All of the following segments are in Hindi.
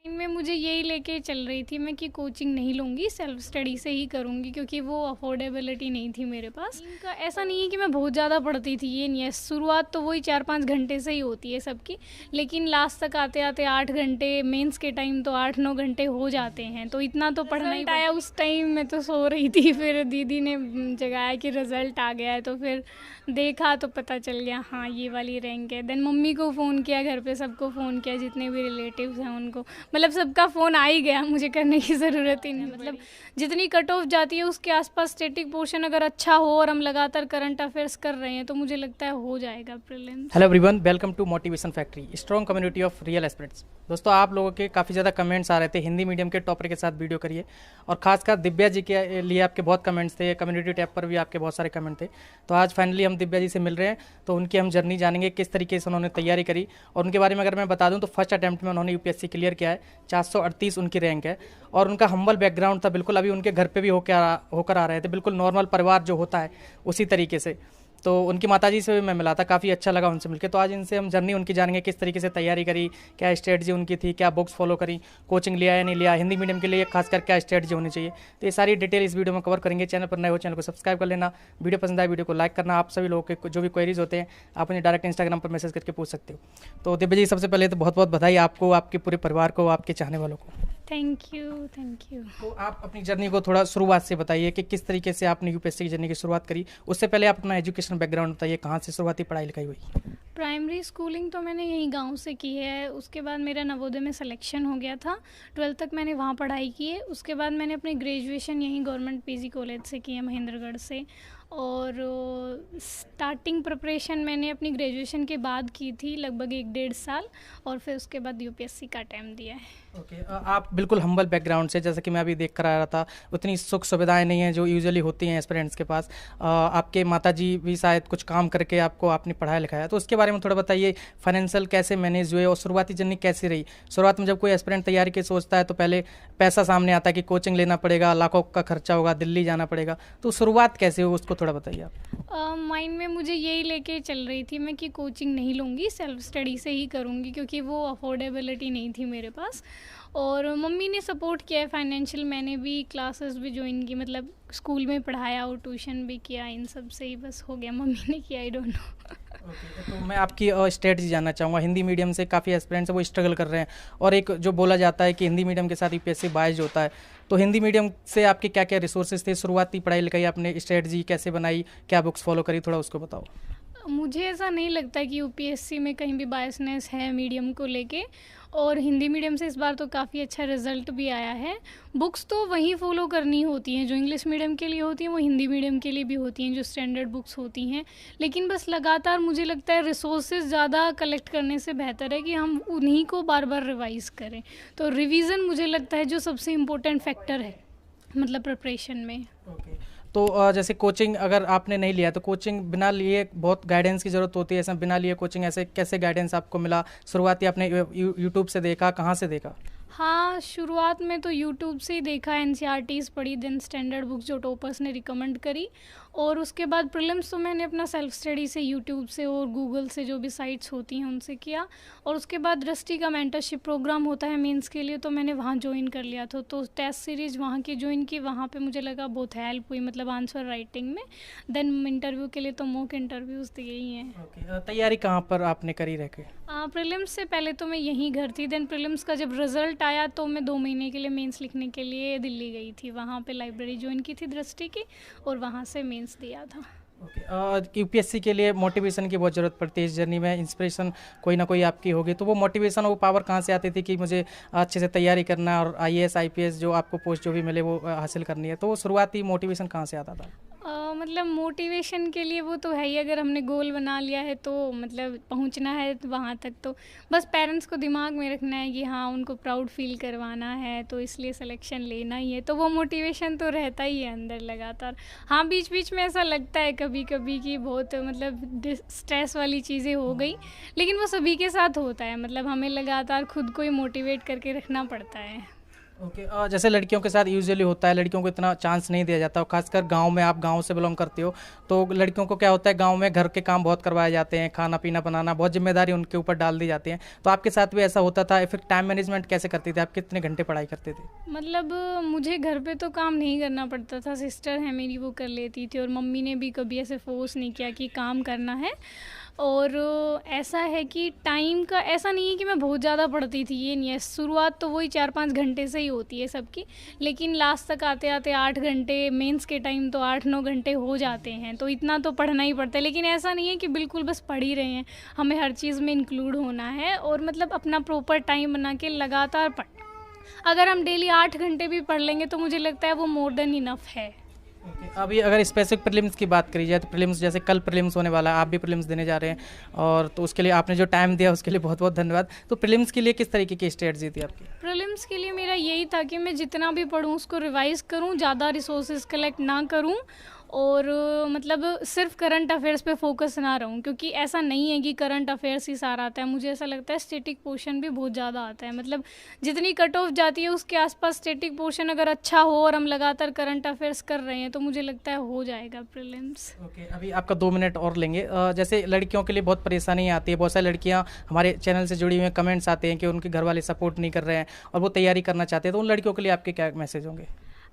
में मुझे यही लेके चल रही थी मैं कि कोचिंग नहीं लूँगी, सेल्फ स्टडी से ही करूँगी क्योंकि वो अफोर्डेबिलिटी नहीं थी मेरे पास। इनका ऐसा नहीं है कि मैं बहुत ज़्यादा पढ़ती थी, ये नहीं है। शुरुआत तो वही 4-5 घंटे से ही होती है सबकी, लेकिन लास्ट तक आते-आते 8 घंटे, मेंस के टाइम तो 8-9 घंटे हो जाते हैं, तो इतना तो पढ़ना ही आया। उस टाइम मैं तो सो रही थी, फिर दीदी ने जगाया कि रिज़ल्ट आ गया है, तो फिर देखा तो पता चल गया हाँ ये वाली रैंक है। देन मम्मी को फ़ोन किया, घर पे सबको फ़ोन किया, जितने भी रिलेटिव्स हैं उनको, मतलब सबका फ़ोन आ ही गया, मुझे करने की ज़रूरत ही नहीं। मतलब जितनी कट ऑफ जाती है उसके आसपास स्टैटिक पोर्शन अगर अच्छा हो और हम लगातार करंट अफेयर्स कर रहे हैं तो मुझे लगता है हो जाएगा prelims. Hello everyone, welcome to Motivation Factory, strong community of real aspirants. दोस्तों, आप लोगों के काफ़ी ज़्यादा कमेंट्स आ रहे थे हिंदी मीडियम के टॉपर के साथ वीडियो करिए, और खासकर दिव्या जी के लिए आपके बहुत कमेंट्स थे। कम्युनिटी टैब पर भी आपके बहुत सारे कमेंट थे। तो आज फाइनली हम दिव्या जी से मिल रहे हैं, तो उनकी हम जर्नी जानेंगे, किस तरीके से उन्होंने तैयारी करी। और उनके बारे में अगर मैं बता दूं तो फर्स्ट अटैम्प्ट में उन्होंने यूपीएससी क्लियर किया है, 438 उनकी रैंक है। और उनका हम्बल बैकग्राउंड था, बिल्कुल अभी उनके घर पे भी होकर आ रहे थे, बिल्कुल नॉर्मल परिवार जो होता है उसी तरीके से। तो उनकी माताजी से भी मैं मिला था, काफ़ी अच्छा लगा उनसे मिलकर। तो आज इनसे हम जर्नी उनकी जानेंगे, किस तरीके से तैयारी करी, क्या स्ट्रेटजी उनकी थी, क्या बुक्स फॉलो करी, कोचिंग लिया या नहीं लिया, हिंदी मीडियम के लिए खासकर क्या स्ट्रेटजी होनी चाहिए। तो ये सारी डिटेल इस वीडियो में कवर करेंगे। चैनल पर नए हो चैनल को सब्सक्राइब कर लेना, वीडियो पसंद आए वीडियो को लाइक करना। आप सभी लोगों के जो भी क्वेरीज होते हैं आप उन्हें डायरेक्ट इंस्टाग्राम पर मैसेज करके पूछ सकते हो। तो दिव्या जी, सबसे पहले तो बहुत बहुत बधाई आपको, आपके पूरे परिवार को, आपके चाहने वालों को। Thank you, thank you. तो आप अपनी जर्नी को थोड़ा शुरुआत से बताइए कि किस तरीके से आपने यूपीएससी की जर्नी की शुरुआत करी। उससे पहले आप अपना एजुकेशन बैकग्राउंड बताइए, कहाँ से शुरुआती पढ़ाई लिखाई हुई। प्राइमरी स्कूलिंग तो मैंने यहीं गांव से की है। उसके बाद मेरा नवोदय में सिलेक्शन हो गया था, 12th तक मैंने वहाँ पढ़ाई की है। उसके बाद मैंने अपनी ग्रेजुएशन यहीं गवर्नमेंट पीजी कॉलेज से की है, महेंद्रगढ़ से। और स्टार्टिंग प्रिपरेशन मैंने अपनी ग्रेजुएशन के बाद की थी, लगभग 1-1.5 साल, और फिर उसके बाद यूपीएससी का अटैम्प्ट दिया है। ओके, आप बिल्कुल हम्बल बैकग्राउंड से, जैसा कि मैं अभी देख कर आ रहा था, उतनी सुख सुविधाएं नहीं हैं जो यूजुअली होती हैं एस्पिरेंट्स के पास। आपके माताजी भी शायद कुछ काम करके आपने पढ़ाया लिखाया, तो उसके बारे में थोड़ा बताइए। फाइनेंशियल कैसे मैनेज हुए और शुरुआती जर्नी कैसी रही। शुरुआत में जब कोई एस्पिरेंट तैयारी की सोचता है तो पहले पैसा सामने आता है कि कोचिंग लेना पड़ेगा, लाखों का खर्चा होगा, दिल्ली जाना पड़ेगा, तो शुरुआत कैसे हो उसको थोड़ा बताइए आप। माइंड में मुझे यही लेके चल रही थी मैं कि कोचिंग नहीं लूँगी, सेल्फ स्टडी से ही करूँगी क्योंकि वो अफोर्डेबिलिटी नहीं थी मेरे पास। और मम्मी ने सपोर्ट किया है फाइनेंशियल, मैंने भी क्लासेस भी ज्वाइन की, मतलब स्कूल में पढ़ाया और ट्यूशन भी किया, इन सब से ही बस हो गया, मम्मी ने किया, आई डोंट नो। ओके, तो मैं आपकी स्ट्रेटजी जानना चाहूँगा। हिंदी मीडियम से काफ़ी एस्पिरेंट्स वो स्ट्रगल कर रहे हैं, और एक जो बोला जाता है कि हिंदी मीडियम के साथ यूपीएससी बायस्ड होता है, तो हिंदी मीडियम से आपके क्या क्या रिसोर्सेज थे, शुरुआती पढ़ाई लिखाई आपने स्ट्रेटजी कैसे बनाई, क्या बुक्स फॉलो करी, थोड़ा उसको बताओ। मुझे ऐसा नहीं लगता कि यूपीएससी में कहीं भी बायसनेस है मीडियम को लेके, और हिंदी मीडियम से इस बार तो काफ़ी अच्छा रिजल्ट भी आया है। बुक्स तो वही फॉलो करनी होती हैं जो इंग्लिश मीडियम के लिए होती हैं, वो हिंदी मीडियम के लिए भी होती हैं, जो स्टैंडर्ड बुक्स होती हैं। लेकिन बस लगातार मुझे लगता है रिसोर्सेज ज़्यादा कलेक्ट करने से बेहतर है कि हम उन्हीं को बार बार रिवाइज करें। तो रिवीजन मुझे लगता है जो सबसे इम्पोर्टेंट फैक्टर है, मतलब प्रिपरेशन में। ओके, तो जैसे कोचिंग अगर आपने नहीं लिया तो कोचिंग बिना लिए बहुत गाइडेंस की ज़रूरत होती है, ऐसा बिना लिए कोचिंग ऐसे कैसे गाइडेंस आपको मिला। शुरुआती आपने यूट्यूब से देखा, कहाँ से देखा। हाँ, शुरुआत में तो यूट्यूब से ही देखा, एनसीईआरटीज़ पढ़ी, देन स्टैंडर्ड बुक्स जो टॉपर्स ने रिकमेंड करी, और उसके बाद प्रीलिम्स तो मैंने अपना सेल्फ स्टडी से यूट्यूब से और गूगल से जो भी साइट्स होती हैं उनसे किया। और उसके बाद दृष्टि का मेंटरशिप प्रोग्राम होता है मेंस के लिए, तो मैंने वहाँ ज्वाइन कर लिया था। तो टेस्ट सीरीज़ वहाँ की ज्वाइन की, वहाँ पे मुझे लगा बहुत हेल्प हुई, मतलब आंसर राइटिंग में। देन इंटरव्यू के लिए तो मॉक इंटरव्यूज़ दिए ही हैं। ओके, तैयारी कहाँ पर आपने करी रह के। प्रीलिम्स से पहले तो मैं यहीं घर थी, देन प्रीलिम्स का जब रिज़ल्ट आया तो मैं 2 महीने के लिए मेंस लिखने के लिए दिल्ली गई थी, वहाँ पे लाइब्रेरी ज्वाइन की थी दृष्टि की, और वहाँ से मेंस दिया था। ओके, यूपीएससी के लिए मोटिवेशन की बहुत ज़रूरत पड़ती है इस जर्नी में। इंस्पिरेशन कोई ना कोई आपकी होगी, तो वो मोटिवेशन वो पावर कहाँ से आती थी कि मुझे अच्छे से तैयारी करना और आईएएस आईपीएस जो आपको पोस्ट जो भी मिले वो हासिल करनी है, तो वो शुरुआती मोटिवेशन कहाँ से आता था। मतलब मोटिवेशन के लिए वो तो है ही, अगर हमने गोल बना लिया है तो मतलब पहुंचना है तो वहाँ तक, तो बस पेरेंट्स को दिमाग में रखना है कि हाँ उनको प्राउड फील करवाना है, तो इसलिए सिलेक्शन लेना ही है, तो वो मोटिवेशन तो रहता ही है अंदर लगातार। हाँ, बीच बीच में ऐसा लगता है कभी कभी कि बहुत मतलब स्ट्रेस वाली चीज़ें हो गई, लेकिन वो सभी के साथ होता है, मतलब हमें लगातार खुद को ही मोटिवेट करके रखना पड़ता है। ओके जैसे लड़कियों के साथ यूजुअली होता है, लड़कियों को इतना चांस नहीं दिया जाता, और खासकर गांव में, आप गांव से बिलोंग करते हो, तो लड़कियों को क्या होता है, गांव में घर के काम बहुत करवाए जाते हैं, खाना पीना बनाना, बहुत जिम्मेदारी उनके ऊपर डाल दी जाती है। तो आपके साथ भी ऐसा होता था? फिर टाइम मैनेजमेंट कैसे करते थे आप? कितने घंटे पढ़ाई करते थे? मतलब मुझे घर पे तो काम नहीं करना पड़ता था, सिस्टर है मेरी वो कर लेती थी, और मम्मी ने भी कभी ऐसे फोर्स नहीं किया कि काम करना है। और ऐसा है कि टाइम का ऐसा नहीं है कि मैं बहुत ज़्यादा पढ़ती थी, ये नहीं है। शुरुआत तो वही 4-5 घंटे से ही होती है सबकी, लेकिन लास्ट तक आते आते 8 घंटे, मेंस के टाइम तो 8-9 घंटे हो जाते हैं, तो इतना तो पढ़ना ही पड़ता है। लेकिन ऐसा नहीं है कि बिल्कुल बस पढ़ ही रहे हैं, हमें हर चीज़ में इंक्लूड होना है, और मतलब अपना प्रॉपर टाइम बना के लगातार पढ़। अगर हम डेली 8 घंटे भी पढ़ लेंगे तो मुझे लगता है वो मोर देन इनफ है। अभी अगर स्पेसिफिक प्रीलिम्स की बात करी जाए, तो प्रीलिम्स जैसे कल प्रीलिम्स होने वाला है, आप भी प्रीलिम्स देने जा रहे हैं, और तो उसके लिए आपने जो टाइम दिया उसके लिए बहुत बहुत धन्यवाद। तो प्रीलिम्स के लिए किस तरीके की स्ट्रेटजी थी आपकी? प्रीलिम्स के लिए मेरा यही था कि मैं जितना भी पढूं उसको रिवाइज़ करूं, ज़्यादा रिसोर्सेज कलेक्ट ना करूं, और मतलब सिर्फ करंट अफेयर्स पे फोकस ना रहूं, क्योंकि ऐसा नहीं है कि करंट अफेयर्स ही सारा आता है। मुझे ऐसा लगता है स्टैटिक पोर्शन भी बहुत ज़्यादा आता है, मतलब जितनी कट ऑफ जाती है उसके आसपास स्टैटिक पोर्शन अगर अच्छा हो और हम लगातार करंट अफेयर्स कर रहे हैं तो मुझे लगता है हो जाएगा प्रीलिम्स। ओके अभी आपका 2 मिनट और लेंगे। जैसे लड़कियों के लिए बहुत परेशानी आती है, बहुत सारी लड़कियां हमारे चैनल से जुड़ी हुई हैं, कमेंट्स आते हैं कि उनके घर वाले सपोर्ट नहीं कर रहे हैं और वो तैयारी करना चाहते हैं, तो उन लड़कियों के लिए आपके क्या मैसेज होंगे?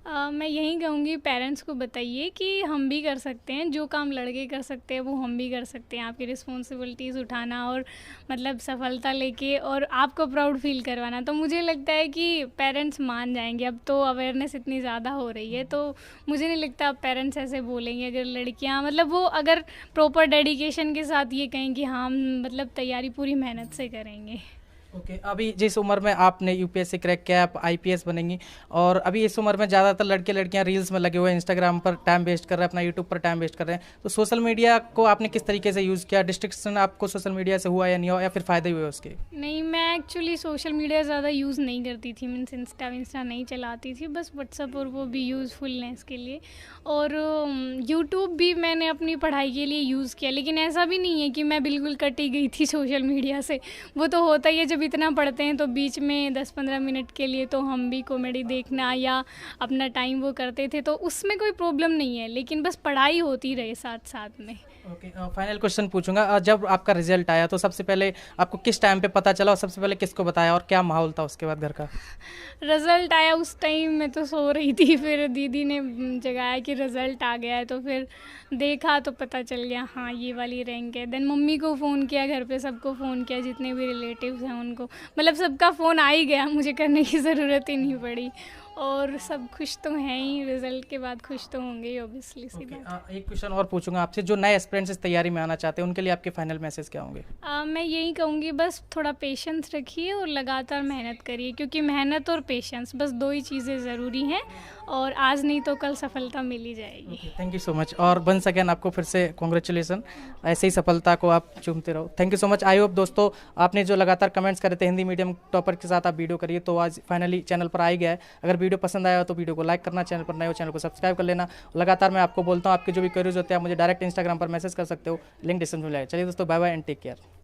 मैं यही कहूँगी, पेरेंट्स को बताइए कि हम भी कर सकते हैं, जो काम लड़के कर सकते हैं वो हम भी कर सकते हैं। आपकी रिस्पॉन्सिबिलिटीज़ उठाना और मतलब सफलता लेके और आपको प्राउड फील करवाना, तो मुझे लगता है कि पेरेंट्स मान जाएंगे। अब तो अवेयरनेस इतनी ज़्यादा हो रही है, तो मुझे नहीं लगता अब पेरेंट्स ऐसे बोलेंगे। अगर लड़कियाँ मतलब वो अगर प्रॉपर डेडिकेशन के साथ ये कहें कि हाँ हम मतलब तैयारी पूरी मेहनत से करेंगे। ओके अभी जिस उम्र में आपने यूपीएससी क्रैक किया, आप आईपीएस बनेंगी, और अभी इस उम्र में ज़्यादातर लड़के लड़कियां रील्स में लगे हुए हैं, इंस्टाग्राम पर टाइम वेस्ट कर रहे हैं, अपना यूट्यूब पर टाइम वेस्ट कर रहे हैं, तो सोशल मीडिया को आपने किस तरीके से यूज़ किया? डिस्ट्रैक्शन आपको सोशल मीडिया से हुआ या नहीं हुआ, या फिर फ़ायदे हुए उसके? नहीं, मैं एक्चुअली सोशल मीडिया ज़्यादा यूज़ नहीं करती थी, मीन्स इंस्टा नहीं चलाती थी, बस व्हाट्सअप और वो भी यूज़फुलनेस के लिए। और यूट्यूब भी मैंने अपनी पढ़ाई के लिए यूज़ किया, लेकिन ऐसा भी नहीं है कि मैं बिल्कुल कटी गई थी सोशल मीडिया से। वो तो होता ही है, जब इतना पढ़ते हैं तो बीच में 10-15 मिनट के लिए तो हम भी कॉमेडी देखना या अपना टाइम वो करते थे, तो उसमें कोई प्रॉब्लम नहीं है, लेकिन बस पढ़ाई होती रहे साथ साथ में। ओके फाइनल क्वेश्चन पूछूंगा। जब आपका रिजल्ट आया तो सबसे पहले आपको किस टाइम पे पता चला, और सबसे पहले किसको बताया, और क्या माहौल था उसके बाद घर का? रिज़ल्ट आया उस टाइम मैं तो सो रही थी, फिर दीदी ने जगाया कि रिज़ल्ट आ गया है, तो फिर देखा तो पता चल गया हाँ ये वाली रैंक है। देन मम्मी को फ़ोन किया, घर पे सबको फ़ोन किया, जितने भी रिलेटिव्स हैं उनको, मतलब सबका फ़ोन आ ही गया, मुझे करने की ज़रूरत ही नहीं पड़ी। और सब खुश तो हैं ही, रिज़ल्ट के बाद खुश तो होंगे ही ऑब्वियसली सी बात। एक क्वेश्चन और पूछूंगा आपसे, जो नए एस्पिरेंट्स इस तैयारी में आना चाहते हैं उनके लिए आपके फाइनल मैसेज क्या होंगे? मैं यही कहूँगी, बस थोड़ा पेशेंस रखिए और लगातार मेहनत करिए, क्योंकि मेहनत और पेशेंस बस 2 ही चीज़ें ज़रूरी हैं, और आज नहीं तो कल सफलता मिल ही जाएगी। थैंक यू सो मच, और वंस अगेन आपको फिर से कॉन्ग्रेचुलेसन, ऐसे ही सफलता को आप चूमते रहो। Thank you so much. I hope दोस्तों आपने जो लगातार कमेंट्स करे थे हिंदी मीडियम टॉपर के साथ आप वीडियो करिए, तो आज फाइनली चैनल पर आ ही गया है। अगर वीडियो पसंद आया हो तो वीडियो को लाइक करना, चैनल पर नए हो चैनल को सब्सक्राइब कर लेना। लगातार मैं आपको बोलता हूँ, आपके जो भी क्वेरीज होते हैं आप मुझे डायरेक्ट इंस्टाग्राम पर मैसेज कर सकते हो, लिंक डिस्क्रिप्शन में मिलेगा। चलिए दोस्तों, bye bye and take care.